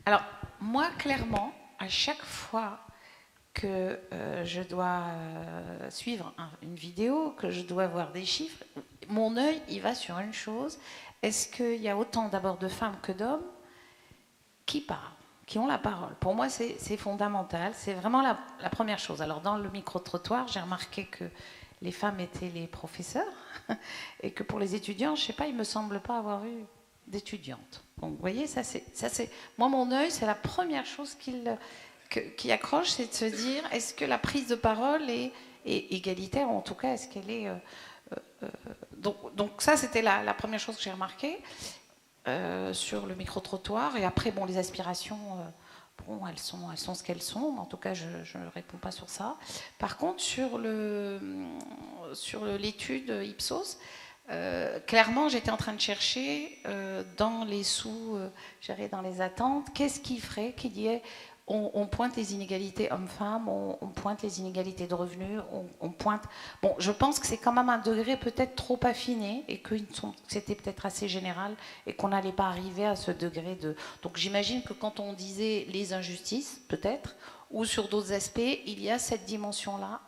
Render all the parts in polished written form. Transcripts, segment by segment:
Alors, moi, clairement, à chaque fois que je dois suivre une vidéo, que je dois voir des chiffres, mon œil, il va sur une chose. Est-ce qu'il y a autant d'abord de femmes que d'hommes qui parlent, qui ont la parole? Pour moi, c'est fondamental. C'est vraiment la première chose. Alors, dans le micro-trottoir, j'ai remarqué que les femmes étaient les professeurs et que pour les étudiants, je ne sais pas, il ne me semble pas avoir eu d'étudiantes. Donc, vous voyez, ça c'est, moi, mon œil, c'est la première chose qui accroche, c'est de se dire, est-ce que la prise de parole est égalitaire, ou en tout cas, est-ce qu'elle est... donc ça, c'était la première chose que j'ai remarquée sur le micro-trottoir. Et après, bon, les aspirations... bon, elles sont ce qu'elles sont. En tout cas, je ne réponds pas sur ça. Par contre, sur l'étude Ipsos, clairement, j'étais en train de chercher dans les dans les attentes, qu'est-ce qui ferait qu'il y ait... On pointe les inégalités hommes-femmes, on pointe les inégalités de revenus, on pointe... Bon, je pense que c'est quand même un degré peut-être trop affiné et que c'était peut-être assez général et qu'on n'allait pas arriver à ce degré de... Donc j'imagine que quand on disait les injustices, peut-être, ou sur d'autres aspects, il y a cette dimension-là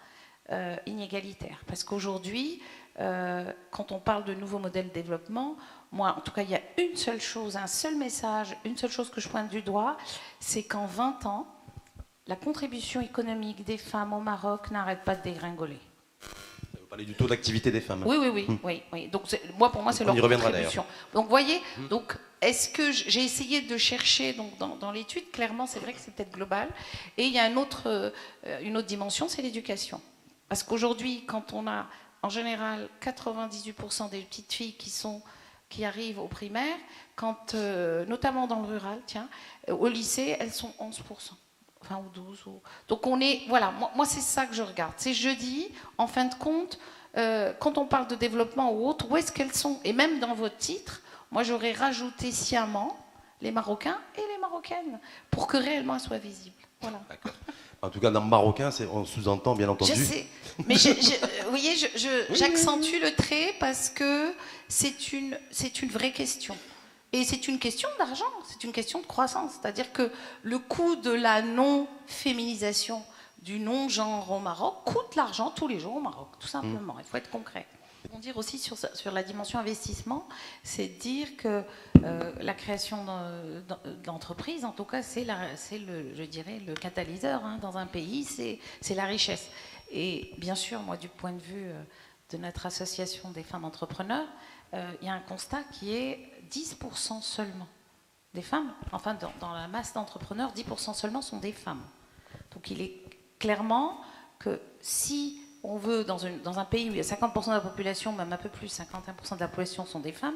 inégalitaire. Parce qu'aujourd'hui, quand on parle de nouveaux modèles de développement, moi, en tout cas, il y a une seule chose, un seul message, une seule chose que je pointe du doigt, c'est qu'en 20 ans, la contribution économique des femmes au Maroc n'arrête pas de dégringoler. Vous parlez du taux d'activité des femmes. Oui. Donc, pour moi, c'est leur contribution. Donc, vous voyez, donc, est-ce que j'ai essayé de chercher donc, dans l'étude, clairement, c'est vrai que c'est peut-être global. Et il y a une autre dimension, c'est l'éducation. Parce qu'aujourd'hui, quand on a, en général, 98% des petites filles qui arrivent au primaire, notamment dans le rural, au lycée, elles sont 11%. Enfin, ou 12. Donc, voilà, moi, c'est ça que je regarde. C'est je dis, en fin de compte, quand on parle de développement ou autre, où est-ce qu'elles sont? Et même dans votre titre, moi, j'aurais rajouté sciemment les Marocains et les Marocaines, pour que réellement elles soient visibles. Voilà. D'accord. En tout cas, dans marocain, on sous-entend, bien entendu. Je sais, mais vous voyez, j'accentue le trait parce que c'est une vraie question. Et c'est une question d'argent, c'est une question de croissance. C'est-à-dire que le coût de la non-féminisation, du non-genre au Maroc, coûte l'argent tous les jours au Maroc, tout simplement. Il faut être concret. On dire aussi sur la dimension investissement, c'est dire que la création d'entreprises, en tout cas, c'est je dirais, le catalyseur dans un pays, c'est la richesse. Et bien sûr, moi, du point de vue de notre association des femmes entrepreneurs, il y a un constat qui est 10% seulement des femmes, enfin dans la masse d'entrepreneurs, 10% seulement sont des femmes. Donc il est clairement que si on veut, dans un pays où il y a 50% de la population, même un peu plus, 51% de la population sont des femmes,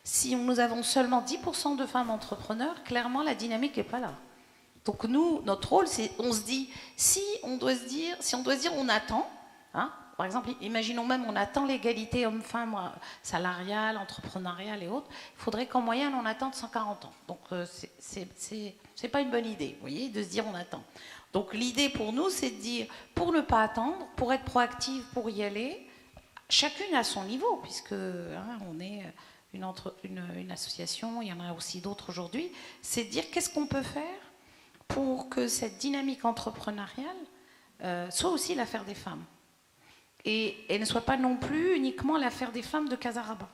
si nous avons seulement 10% de femmes entrepreneurs, clairement la dynamique n'est pas là. Donc nous, notre rôle, c'est, on se dit, si on doit se dire, on attend, par exemple, imaginons même on attend l'égalité homme-femme salariale, entrepreneuriale et autres, il faudrait qu'en moyenne on attende 140 ans. Donc c'est pas une bonne idée, vous voyez, de se dire on attend. Donc l'idée pour nous, c'est de dire, pour ne pas attendre, pour être proactive, pour y aller, chacune à son niveau, puisque on est une association, il y en a aussi d'autres aujourd'hui, c'est de dire qu'est-ce qu'on peut faire pour que cette dynamique entrepreneuriale soit aussi l'affaire des femmes. Et ne soit pas non plus uniquement l'affaire des femmes de Casaraba.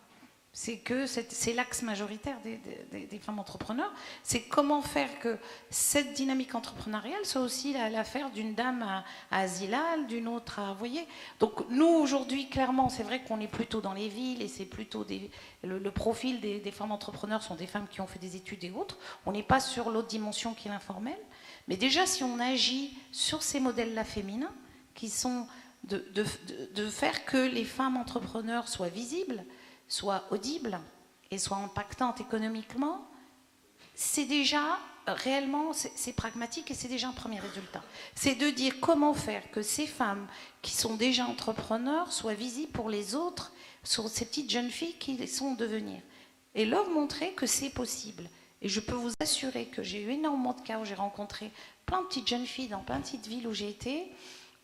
C'est l'axe majoritaire des femmes entrepreneurs. C'est comment faire que cette dynamique entrepreneuriale soit aussi l'affaire d'une dame à Zilal, d'une autre à... Vous voyez. Donc nous, aujourd'hui, clairement, c'est vrai qu'on est plutôt dans les villes et c'est plutôt le profil des femmes entrepreneurs sont des femmes qui ont fait des études et autres. On n'est pas sur l'autre dimension qui est l'informel. Mais déjà, si on agit sur ces modèles-là féminins, qui sont de faire que les femmes entrepreneurs soient visibles, soient audibles et soient impactantes économiquement, c'est déjà réellement, c'est pragmatique et c'est déjà un premier résultat. C'est de dire comment faire que ces femmes qui sont déjà entrepreneurs soient visibles pour les autres, sur ces petites jeunes filles qui sont en devenir. Et leur montrer que c'est possible. Et je peux vous assurer que j'ai eu énormément de cas où j'ai rencontré plein de petites jeunes filles dans plein de petites villes où j'ai été,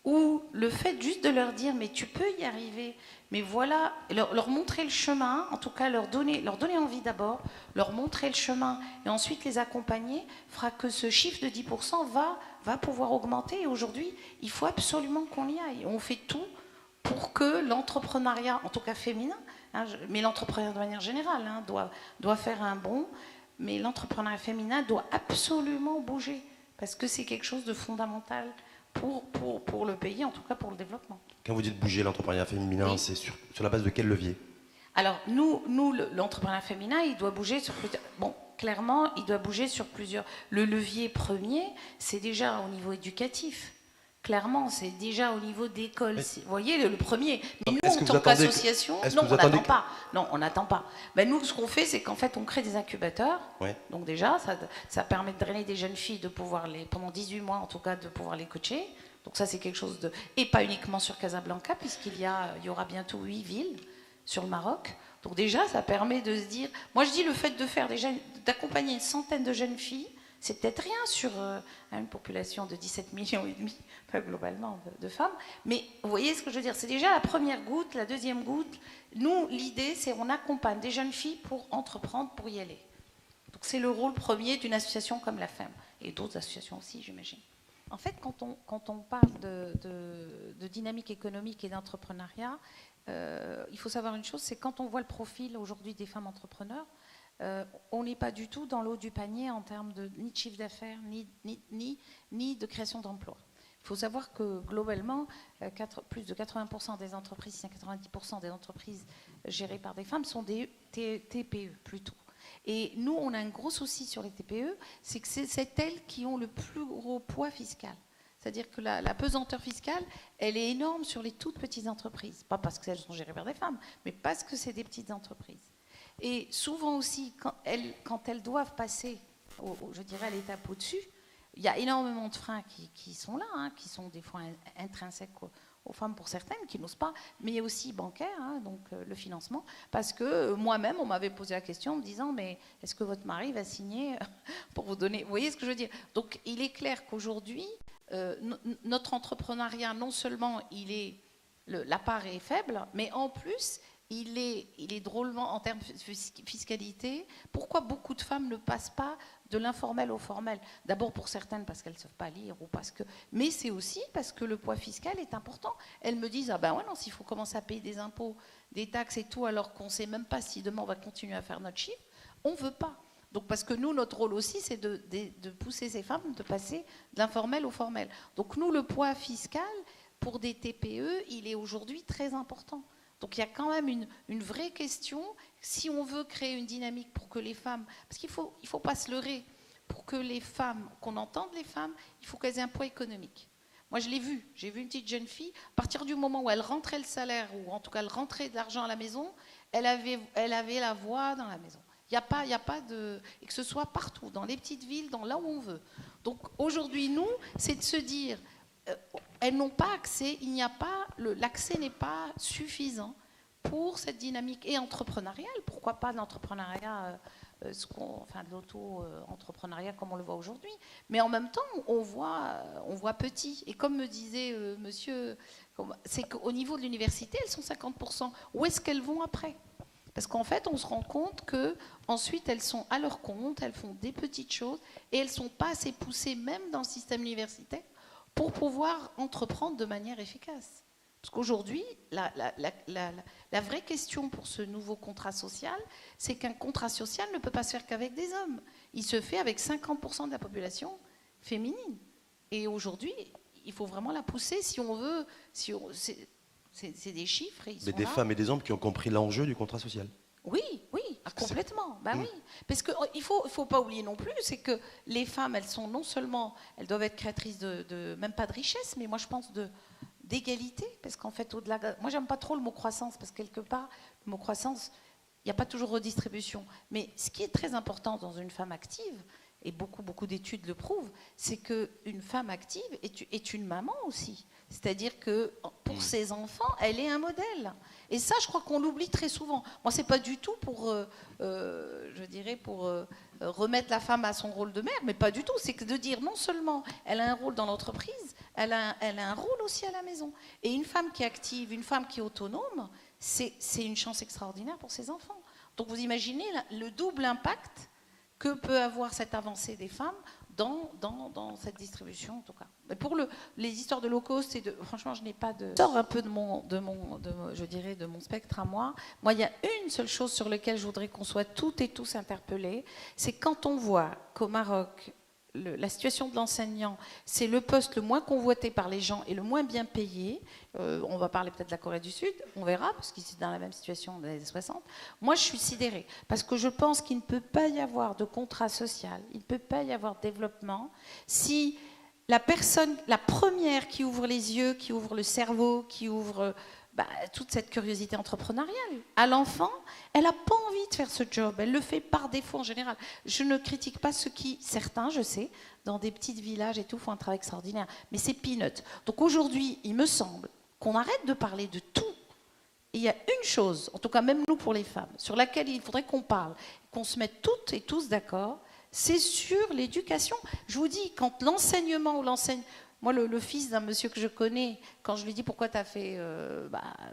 Ou le fait juste de leur dire, mais tu peux y arriver, mais voilà, leur montrer le chemin, en tout cas leur donner envie d'abord, leur montrer le chemin et ensuite les accompagner, fera que ce chiffre de 10% va pouvoir augmenter. Et aujourd'hui, il faut absolument qu'on y aille. On fait tout pour que l'entrepreneuriat, en tout cas féminin, hein, mais l'entrepreneuriat de manière générale, hein, doit faire un bond, mais l'entrepreneuriat féminin doit absolument bouger, parce que c'est quelque chose de fondamental pour le pays, en tout cas pour le développement. Quand vous dites bouger l'entrepreneuriat féminin, oui. C'est sur la base de quel levier? Alors, nous l'entrepreneuriat féminin, il doit bouger sur plusieurs... Bon, clairement, il doit bouger sur plusieurs... Le levier premier, c'est déjà au niveau éducatif. Clairement, c'est déjà au niveau d'école. Vous voyez, le premier. Mais nous, en tant qu'association, non, on n'attend pas. Non, on n'attend pas. Ben, nous, ce qu'on fait, c'est qu'en fait, on crée des incubateurs. Ouais. Donc déjà, ça permet de drainer des jeunes filles, de pouvoir pendant 18 mois, en tout cas, de pouvoir les coacher. Donc ça, c'est quelque chose de... Et pas uniquement sur Casablanca, puisqu'il y aura bientôt 8 villes sur le Maroc. Donc déjà, ça permet de se dire... Moi, je dis le fait d'accompagner une centaine de jeunes filles, c'est peut-être rien sur une population de 17 millions et demi, pas globalement, de femmes. Mais vous voyez ce que je veux dire? C'est déjà la première goutte, la deuxième goutte. Nous, l'idée, c'est qu'on accompagne des jeunes filles pour entreprendre, pour y aller. Donc c'est le rôle premier d'une association comme la FEM. Et d'autres associations aussi, j'imagine. En fait, quand on parle de dynamique économique et d'entrepreneuriat, il faut savoir une chose, c'est quand on voit le profil aujourd'hui des femmes entrepreneurs, on n'est pas du tout dans l'eau du panier en termes ni de chiffre d'affaires, ni de création d'emplois. Il faut savoir que globalement, plus de 80% des entreprises, 90% des entreprises gérées par des femmes sont des TPE plutôt. Et nous, on a un gros souci sur les TPE, c'est que c'est elles qui ont le plus gros poids fiscal. C'est-à-dire que la pesanteur fiscale, elle est énorme sur les toutes petites entreprises. Pas parce qu'elles sont gérées par des femmes, mais parce que c'est des petites entreprises. Et souvent aussi, quand elles doivent passer, je dirais, à l'étape au-dessus, il y a énormément de freins qui sont là, hein, qui sont des fois intrinsèques aux femmes pour certaines, qui n'osent pas, mais il y a aussi bancaire, hein, donc le financement, parce que moi-même, on m'avait posé la question en me disant, mais est-ce que votre mari va signer pour vous donner... Vous voyez ce que je veux dire? Donc, il est clair qu'aujourd'hui, notre entrepreneuriat, non seulement la part est faible, mais en plus... Il est drôlement, en termes de fiscalité, pourquoi beaucoup de femmes ne passent pas de l'informel au formel? D'abord pour certaines parce qu'elles ne savent pas lire, mais c'est aussi parce que le poids fiscal est important. Elles me disent, ah ben ouais, non, s'il faut commencer à payer des impôts, des taxes et tout, alors qu'on ne sait même pas si demain on va continuer à faire notre chiffre, on ne veut pas. Donc parce que nous, notre rôle aussi, c'est de pousser ces femmes de passer de l'informel au formel. Donc nous, le poids fiscal, pour des TPE, il est aujourd'hui très important. Donc il y a quand même une vraie question, si on veut créer une dynamique pour que les femmes, parce qu'il faut pas se leurrer, pour que les femmes, qu'on entende les femmes, il faut qu'elles aient un poids économique. Moi je l'ai vu, j'ai vu une petite jeune fille, à partir du moment où elle rentrait le salaire, ou en tout cas elle rentrait de l'argent à la maison, elle avait la voix dans la maison. Il n'y a pas de... Et que ce soit partout, dans les petites villes, là où on veut. Donc aujourd'hui, nous, c'est de se dire... elles n'ont pas accès, l'accès n'est pas suffisant pour cette dynamique et entrepreneuriale. Pourquoi pas de l'entrepreneuriat, de l'auto-entrepreneuriat comme on le voit aujourd'hui. Mais en même temps, on voit petit. Et comme me disait monsieur, c'est qu'au niveau de l'université, elles sont 50%. Où est-ce qu'elles vont après? Parce qu'en fait, on se rend compte qu'ensuite, elles sont à leur compte, elles font des petites choses et elles ne sont pas assez poussées, même dans le système universitaire, pour pouvoir entreprendre de manière efficace. Parce qu'aujourd'hui, la vraie question pour ce nouveau contrat social, c'est qu'un contrat social ne peut pas se faire qu'avec des hommes. Il se fait avec 50% de la population féminine. Et aujourd'hui, il faut vraiment la pousser si on veut... c'est des chiffres. Et mais des femmes et des hommes qui ont compris l'enjeu du contrat social. Oui, complètement. Ben oui. Parce qu'il faut pas oublier non plus, c'est que les femmes, elles sont non seulement, elles doivent être créatrices même pas de richesse, mais moi je pense d'égalité, parce qu'en fait au-delà, moi j'aime pas trop le mot croissance, parce que quelque part le mot croissance, il n'y a pas toujours redistribution. Mais ce qui est très important dans une femme active, et beaucoup d'études le prouvent, c'est qu'une femme active est une maman aussi. C'est-à-dire que pour ses enfants, elle est un modèle. Et ça, je crois qu'on l'oublie très souvent. Moi, c'est pas du tout pour remettre la femme à son rôle de mère, mais pas du tout. C'est que de dire non seulement elle a un rôle dans l'entreprise, elle a un rôle aussi à la maison. Et une femme qui est active, une femme qui est autonome, c'est une chance extraordinaire pour ses enfants. Donc vous imaginez le double impact que peut avoir cette avancée des femmes dans cette distribution, en tout cas. Mais pour les histoires de low cost, franchement, je n'ai pas de... Je sors un peu de mon spectre à moi. Moi, il y a une seule chose sur laquelle je voudrais qu'on soit toutes et tous interpellés, c'est quand on voit qu'au Maroc, la situation de l'enseignant, c'est le poste le moins convoité par les gens et le moins bien payé. On va parler peut-être de la Corée du Sud, on verra, parce qu'ils sont dans la même situation dans les années 60. Moi, je suis sidérée, parce que je pense qu'il ne peut pas y avoir de contrat social, il ne peut pas y avoir de développement si la première qui ouvre les yeux, qui ouvre le cerveau, qui ouvre toute cette curiosité entrepreneuriale à l'enfant, elle n'a pas envie de faire ce job, elle le fait par défaut en général. Je ne critique pas ceux qui, certains, je sais, dans des petits villages et tout, font un travail extraordinaire, mais c'est peanut. Donc aujourd'hui, il me semble qu'on arrête de parler de tout. Et il y a une chose, en tout cas même nous pour les femmes, sur laquelle il faudrait qu'on parle, qu'on se mette toutes et tous d'accord, c'est sur l'éducation. Je vous dis, quand l'enseignement ou l'enseigne... Moi, le fils d'un monsieur que je connais, quand je lui dis pourquoi tu as fait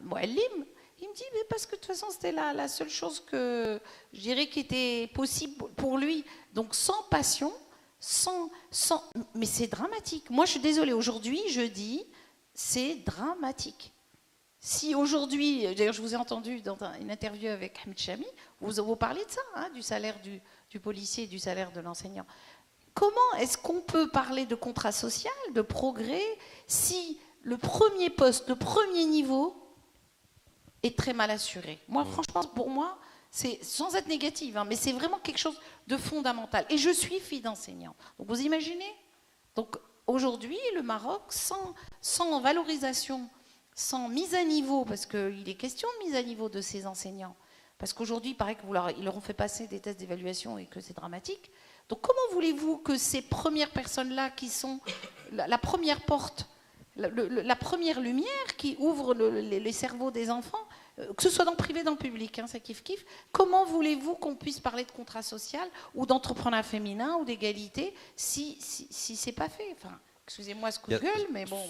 Mouallim, il me dit mais parce que de toute façon c'était la seule chose que je dirais qui était possible pour lui. Donc sans passion, mais c'est dramatique. Moi je suis désolée, aujourd'hui je dis c'est dramatique. Si aujourd'hui, d'ailleurs je vous ai entendu dans une interview avec Hamid Chami, vous parlez de ça, hein, du salaire du policier et du salaire de l'enseignant. Comment est-ce qu'on peut parler de contrat social, de progrès, si le premier poste, le premier niveau est très mal assuré? Moi, franchement, pour moi, c'est sans être négative, hein, mais c'est vraiment quelque chose de fondamental. Et je suis fille d'enseignant. Donc vous imaginez? Donc aujourd'hui, le Maroc, sans valorisation, sans mise à niveau, parce qu'il est question de mise à niveau de ces enseignants, parce qu'aujourd'hui, il paraît qu'ils leur ont fait passer des tests d'évaluation et que c'est dramatique. Donc comment voulez-vous que ces premières personnes-là qui sont la première porte, la première lumière qui ouvre les cerveaux des enfants, que ce soit dans le privé, dans le public, hein, ça kiff-kiff, comment voulez-vous qu'on puisse parler de contrat social ou d'entrepreneuriat féminin ou d'égalité si c'est pas fait? Enfin, excusez-moi ce coup de gueule, mais bon...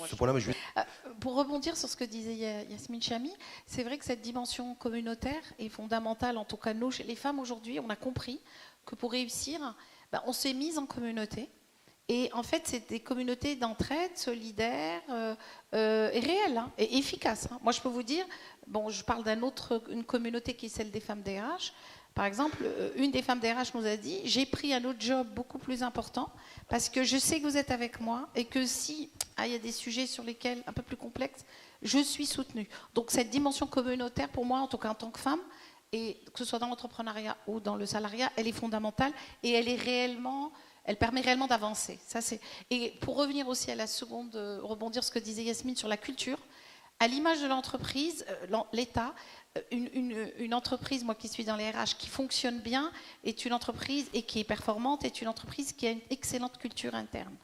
Pour rebondir sur ce que disait Yasmine Chami, c'est vrai que cette dimension communautaire est fondamentale, en tout cas nous, chez les femmes aujourd'hui, on a compris que pour réussir... on s'est mis en communauté et en fait c'est des communautés d'entraide solidaires et réelles hein, et efficaces. Hein. Moi je peux vous dire, je parle une communauté qui est celle des femmes DRH. Par exemple, une des femmes DRH nous a dit « J'ai pris un autre job beaucoup plus important parce que je sais que vous êtes avec moi et que si il y a des sujets sur lesquels un peu plus complexes, je suis soutenue. » Donc cette dimension communautaire pour moi, en tout cas en tant que femme, et que ce soit dans l'entrepreneuriat ou dans le salariat, elle est fondamentale et elle permet réellement d'avancer. Et pour revenir aussi à la seconde, rebondir ce que disait Yasmine sur la culture, à l'image de l'entreprise, l'État, une entreprise, moi qui suis dans les RH, qui fonctionne bien, est une entreprise et qui est performante, est une entreprise qui a une excellente culture interne.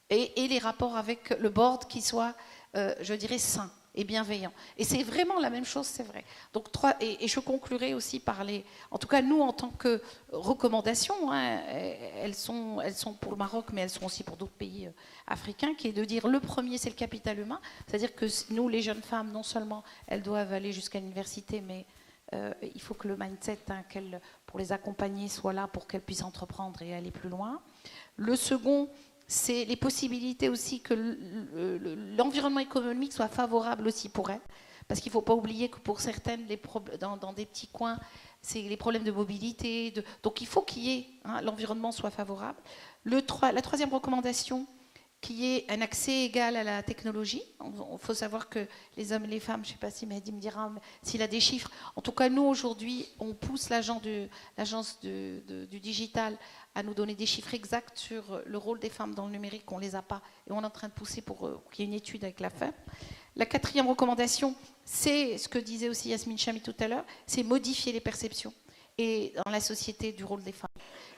Et les rapports avec le board qui soient, je dirais, sains et bienveillants. Et c'est vraiment la même chose, c'est vrai. Donc, et je conclurai aussi par en tout cas, nous, en tant que recommandations, hein, elles sont pour le Maroc, mais elles sont aussi pour d'autres pays africains, qui est de dire, le premier, c'est le capital humain. C'est-à-dire que nous, les jeunes femmes, non seulement elles doivent aller jusqu'à l'université, mais il faut que le mindset, hein, pour les accompagner, soit là pour qu'elles puissent entreprendre et aller plus loin. Le second, c'est les possibilités aussi que l'environnement économique soit favorable aussi pour elles. Parce qu'il ne faut pas oublier que pour certaines, dans des petits coins, c'est les problèmes de mobilité. Donc il faut l'environnement soit favorable. La troisième recommandation, qui est un accès égal à la technologie. Il faut savoir que les hommes et les femmes, je ne sais pas si Mehdi me dira s'il a des chiffres. En tout cas, nous, aujourd'hui, on pousse l'agence du digital à nous donner des chiffres exacts sur le rôle des femmes dans le numérique. On ne les a pas. Et on est en train de pousser pour qu'il y ait une étude avec la FEM. La quatrième recommandation, c'est ce que disait aussi Yasmine Chami tout à l'heure, c'est modifier les perceptions et dans la société du rôle des femmes.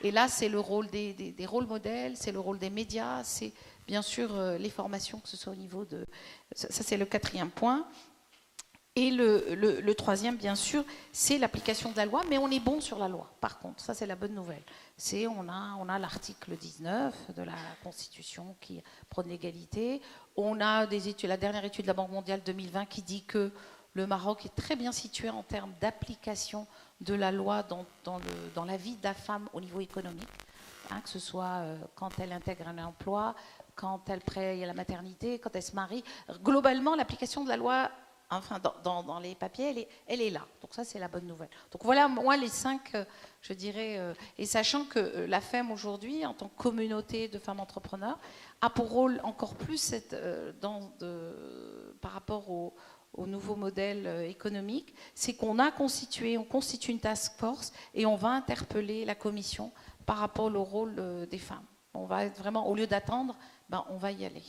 Et là, c'est le rôle des rôles modèles, c'est le rôle des médias, c'est bien sûr les formations, que ce soit au niveau de... Ça, c'est le quatrième point. Et le troisième, bien sûr, c'est l'application de la loi, mais on est bon sur la loi. Par contre, ça c'est la bonne nouvelle. On a l'article 19 de la Constitution qui prône l'égalité. On a la dernière étude de la Banque mondiale 2020 qui dit que le Maroc est très bien situé en termes d'application de la loi dans la vie de la femme au niveau économique, que ce soit quand elle intègre un emploi, quand elle paye à la maternité, quand elle se marie. Globalement, l'application de la loi, enfin dans les papiers, elle est là. Donc ça, c'est la bonne nouvelle. Donc voilà, moi, les 5, je dirais, et sachant que la FEM aujourd'hui, en tant que communauté de femmes entrepreneurs, a pour rôle encore plus par rapport au nouveau modèle économique, c'est qu'on constitue une task force et on va interpeller la commission par rapport au rôle des femmes. On va être vraiment, au lieu d'attendre, on va y aller.